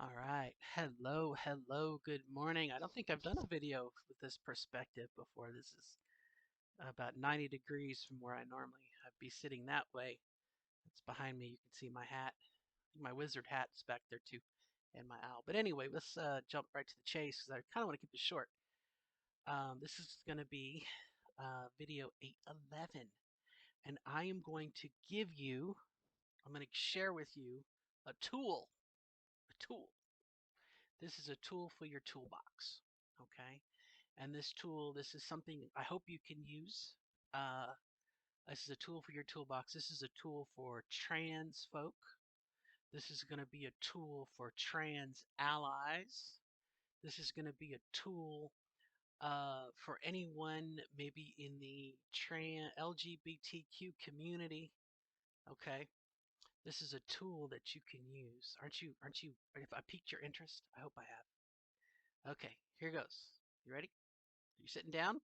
All right. Hello, hello, good morning. I don't think I've done a video with this perspective before. This is about 90 degrees from where I normally I'd be sitting that way. It's behind me. You can see my hat. My wizard hat is back there too, and my owl. But anyway, let's jump right to the chase because I kind of want to keep this short. This is going to be video 811, and I am going to I'm going to share with you a tool, a tool. This is a tool for your toolbox, okay? And this is something I hope you can use. Uh, this is a tool for your toolbox. This is a tool for trans folk. This is going to be a tool for trans allies. This is going to be a tool for anyone maybe in the trans LGBTQ community. Okay, this is a tool that you can use. Aren't you? If I piqued your interest, I hope I have. Okay, here goes. You ready? Are you sitting down?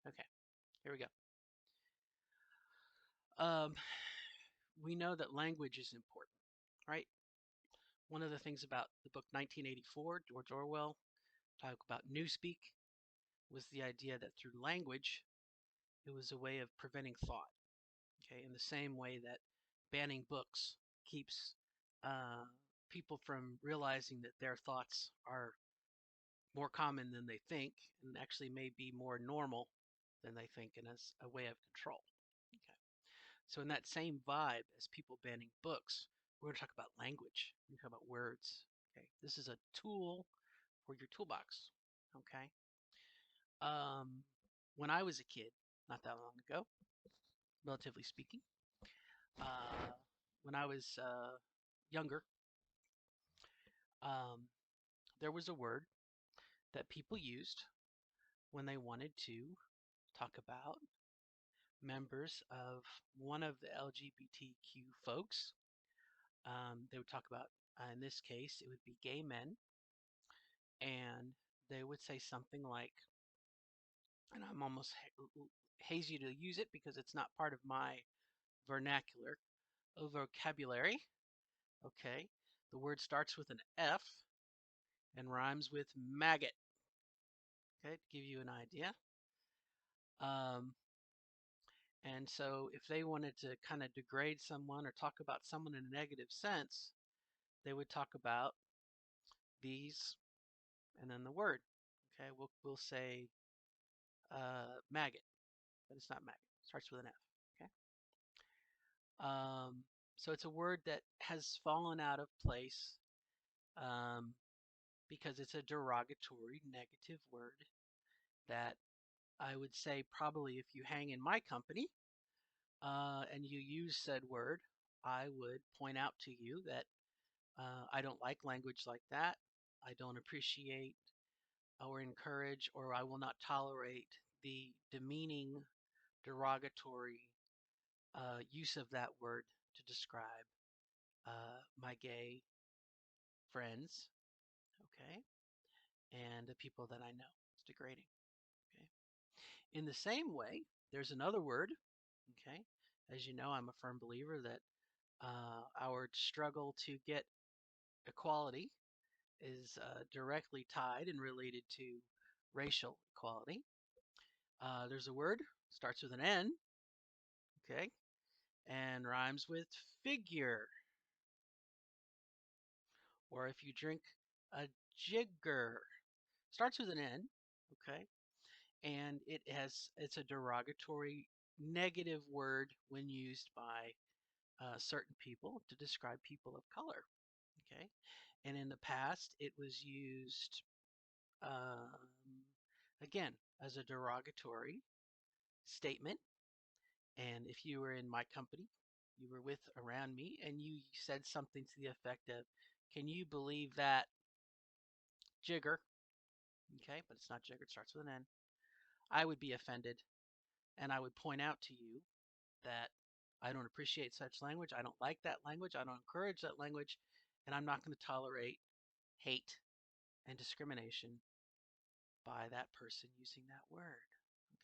Okay, here we go. Um, we know that language is important, right? One of the things about the book 1984, George Orwell, talk about newspeak, was the idea that through language, it was a way of preventing thought. Okay, in the same way that banning books keeps uh, people from realizing that their thoughts are more common than they think, and actually may be more normal than they think, and as a way of control. Okay. So in that same vibe as people banning books, we're going to talk about language. We're going to talk about words. Okay, this is a tool for your toolbox. Okay. Um, when I was a kid, not that long ago, relatively speaking, uh, when I was younger, um, there was a word that people used when they wanted to talk about members of one of the LGBTQ folks. They would talk about, in this case, it would be gay men, and they would say something like, and I'm almost hazy to use it because it's not part of my vernacular vocabulary. Okay, the word starts with an F and rhymes with maggot. Okay, to give you an idea. Um, and so, if they wanted to kind of degrade someone or talk about someone in a negative sense, they would talk about these and then the word. Okay, we'll say maggot, but it's not maggot. It starts with an F. Okay. Um, so it's a word that has fallen out of place um, because it's a derogatory, negative word that I would say probably if you hang in my company and you use said word, I would point out to you that I don't like language like that. I don't appreciate or encourage, or I will not tolerate the demeaning, derogatory use of that word to describe my gay friends, okay, and the people that I know. It's degrading, okay. In the same way, there's another word, okay. As you know, I'm a firm believer that our struggle to get equality is directly tied and related to racial equality. There's a word, starts with an N, okay, and rhymes with figure. Or if you drink a jigger, starts with an N, okay, and it's a derogatory negative word when used by certain people to describe people of color, okay, and in the past it was used again as a derogatory statement. And if you were in my company, you were with around me, and you said something to the effect of, "Can you believe that jigger?" Okay, but it's not jigger, it starts with an N. I would be offended, and I would point out to you that I don't appreciate such language. I don't like that language. I don't encourage that language, and I'm not going to tolerate hate and discrimination by that person using that word.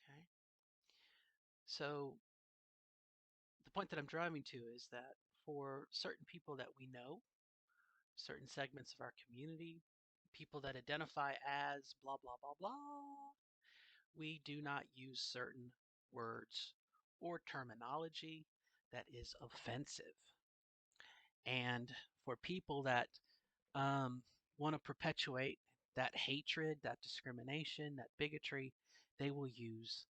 Okay, so the point that I'm driving to is that for certain people that we know, certain segments of our community, people that identify as blah, blah, blah, blah, we do not use certain words or terminology that is offensive. And for people that um, want to perpetuate that hatred, that discrimination, that bigotry, they will use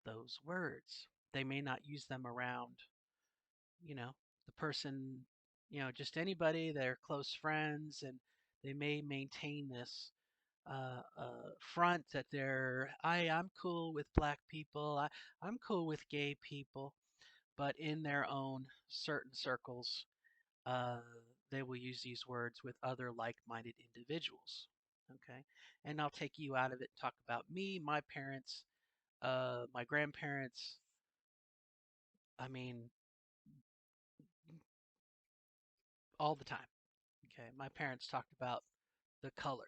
those words. They may not use them around, you know, the person, just anybody, their close friends, and they may maintain this front that I'm cool with black people, I'm cool with gay people, but in their own certain circles, uh, they will use these words with other like-minded individuals. Okay, and I'll take you out of it and talk about me, my parents, my grandparents. I mean, all the time. Okay, my parents talked about the colored.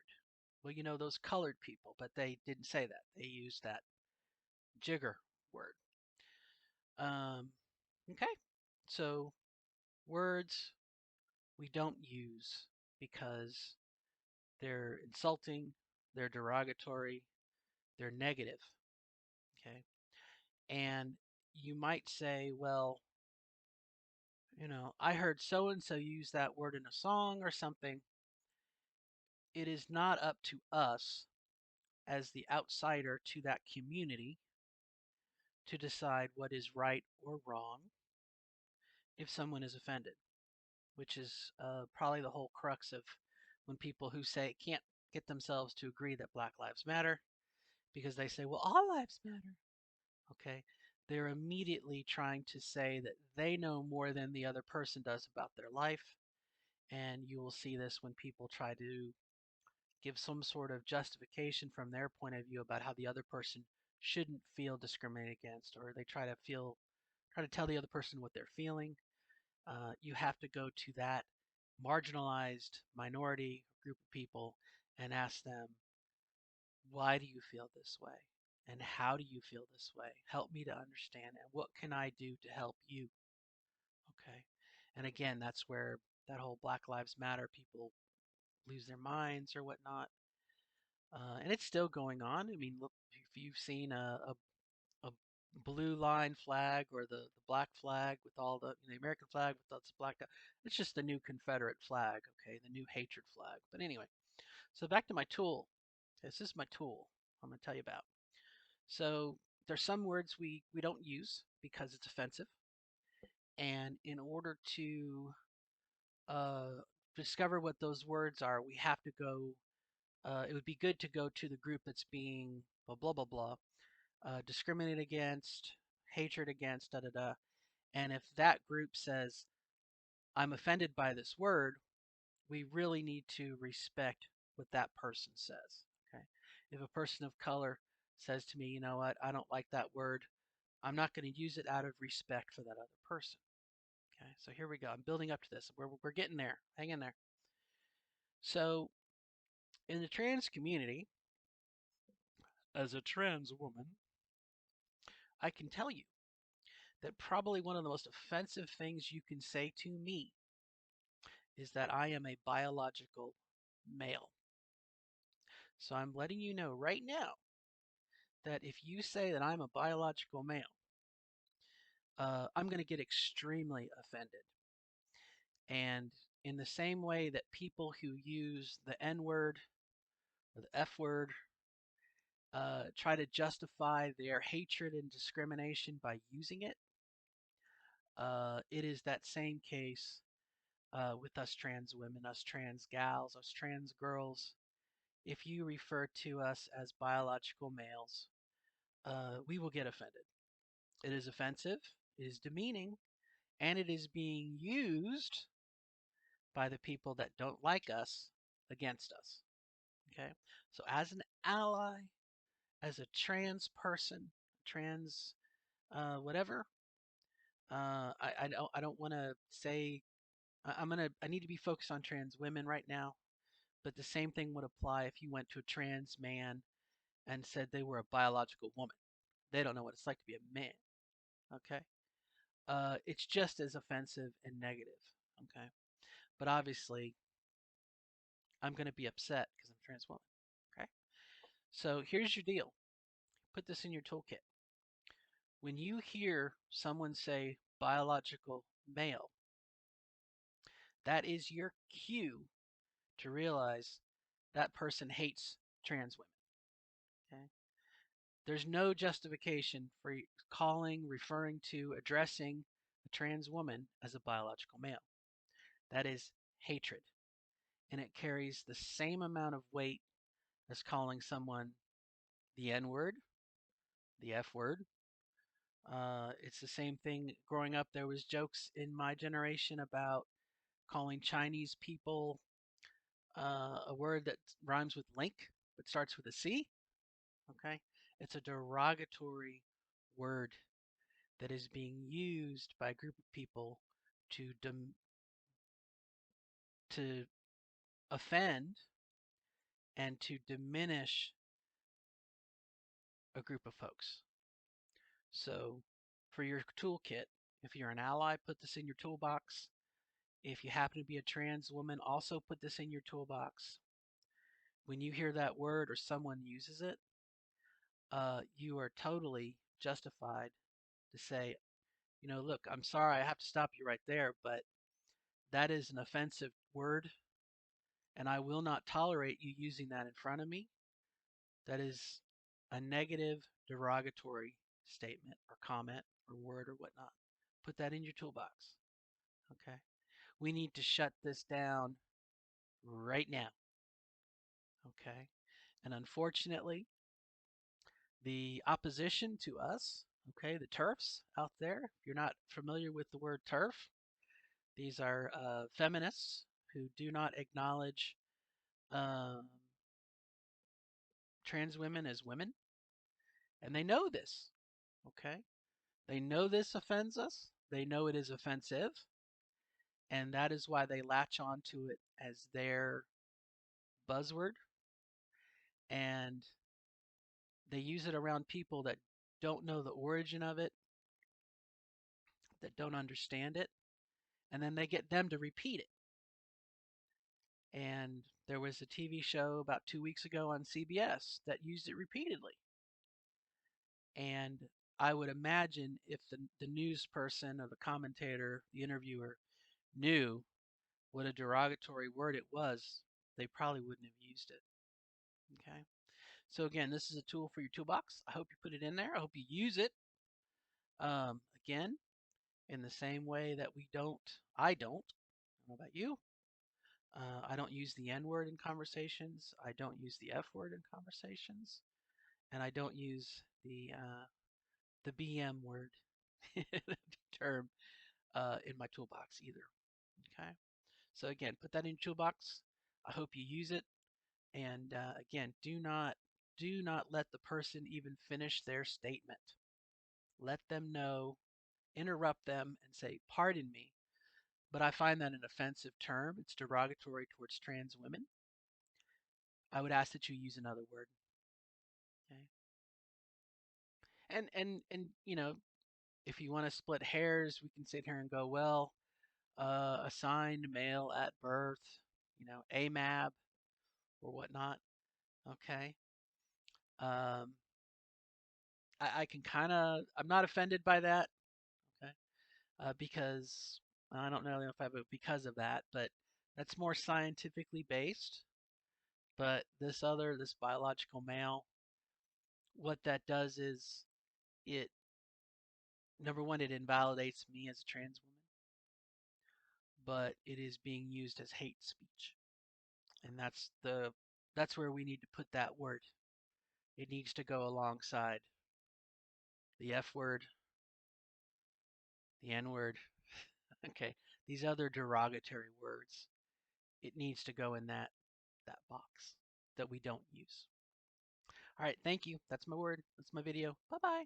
Well, those colored people, but they didn't say that. They used that jigger word. Um, okay, so words we don't use because they're insulting, they're derogatory, they're negative. Okay, and you might say, well, I heard so and so use that word in a song or something. It is not up to us as the outsider to that community to decide what is right or wrong if someone is offended, which is probably the whole crux of when people who say can't get themselves to agree that Black Lives Matter because they say, well, all lives matter. Okay. They're immediately trying to say that they know more than the other person does about their life. And you will see this when people try to give some sort of justification from their point of view about how the other person shouldn't feel discriminated against, or they try to tell the other person what they're feeling. You have to go to that marginalized minority group of people and ask them, why do you feel this way? And how do you feel this way? Help me to understand. And what can I do to help you? Okay. And again, that's where that whole Black Lives Matter people lose their minds or whatnot. And it's still going on. I mean, look, if you've seen a blue line flag or the black flag with all the American flag with lots of black, it's just the new Confederate flag, okay, the new hatred flag. But anyway, so back to my tool. This is my tool I'm going to tell you about. So there's some words we don't use because it's offensive, and in order to uh, discover what those words are, we have to go. It would be good to go to the group that's being blah blah blah blah discriminated against, hatred against, da da da. And if that group says, I'm offended by this word, we really need to respect what that person says. Okay. If a person of color says to me, you know what, I don't like that word, I'm not going to use it out of respect for that other person. Okay. So here we go. I'm building up to this. We're getting there. Hang in there. So in the trans community, as a trans woman, I can tell you that probably one of the most offensive things you can say to me is that I am a biological male. So I'm letting you know right now that if you say that I'm a biological male, I'm going to get extremely offended. And in the same way that people who use the N word or the F word try to justify their hatred and discrimination by using it, it is that same case with us trans women, us trans gals, us trans girls. If you refer to us as biological males, we will get offended. It is offensive, it is demeaning, and it is being used by the people that don't like us against us. Okay? So, as an ally, as a trans person, trans whatever, I don't want to say I need to be focused on trans women right now, but the same thing would apply if you went to a trans man and said they were a biological woman. They don't know what it's like to be a man. Okay? It's just as offensive and negative. Okay? But obviously, I'm going to be upset because I'm a trans woman. Okay? So here's your deal. Put this in your toolkit. When you hear someone say biological male, that is your cue to realize that person hates trans women. Okay? There's no justification for calling, referring to, addressing a trans woman as a biological male. That is hatred. And it carries the same amount of weight as calling someone the N word, the F word. It's the same thing. Growing up, there was jokes in my generation about calling Chinese people a word that rhymes with link but starts with a C. Okay, it's a derogatory word that is being used by a group of people to to offend and to diminish a group of folks. So, for your toolkit, if you're an ally, put this in your toolbox. If you happen to be a trans woman, also put this in your toolbox. When you hear that word or someone uses it, you are totally justified to say, look, I'm sorry, I have to stop you right there, but that is an offensive word, and I will not tolerate you using that in front of me. That is a negative, derogatory statement or comment or word or whatnot. Put that in your toolbox. Okay. We need to shut this down right now. Okay. And unfortunately, the opposition to us, okay, the TERFs out there, if you're not familiar with the word TERF, these are feminists who do not acknowledge um, trans women as women, and they know this, okay? They know this offends us, they know it is offensive, and that is why they latch on to it as their buzzword, and they use it around people that don't know the origin of it, that don't understand it, and then they get them to repeat it. And there was a TV show about 2 weeks ago on CBS that used it repeatedly. And I would imagine if the news person or the commentator, the interviewer, knew what a derogatory word it was, they probably wouldn't have used it. Okay. So again, this is a tool for your toolbox. I hope you put it in there. I hope you use it. Again, in the same way that I don't know about you. I don't use the N word in conversations. I don't use the F word in conversations, and I don't use the BM word term in my toolbox either. Okay. So again, put that in your toolbox. I hope you use it. And again, do not let the person even finish their statement. Let them know, interrupt them, and say, "Pardon me, but I find that an offensive term. It's derogatory towards trans women. I would ask that you use another word." Okay. And if you want to split hairs, we can sit here and go, well, assigned male at birth, AMAB or whatnot. Okay. Um, I can I'm not offended by that. Okay. Because I don't know if I have a because of that, but that's more scientifically based. But this biological male, what that does is it, number one, it invalidates me as a trans woman, but it is being used as hate speech. And that's where we need to put that word. It needs to go alongside the F word, the N word, okay, these other derogatory words. It needs to go in that box that we don't use. All right, thank you. That's my word. That's my video. Bye-bye.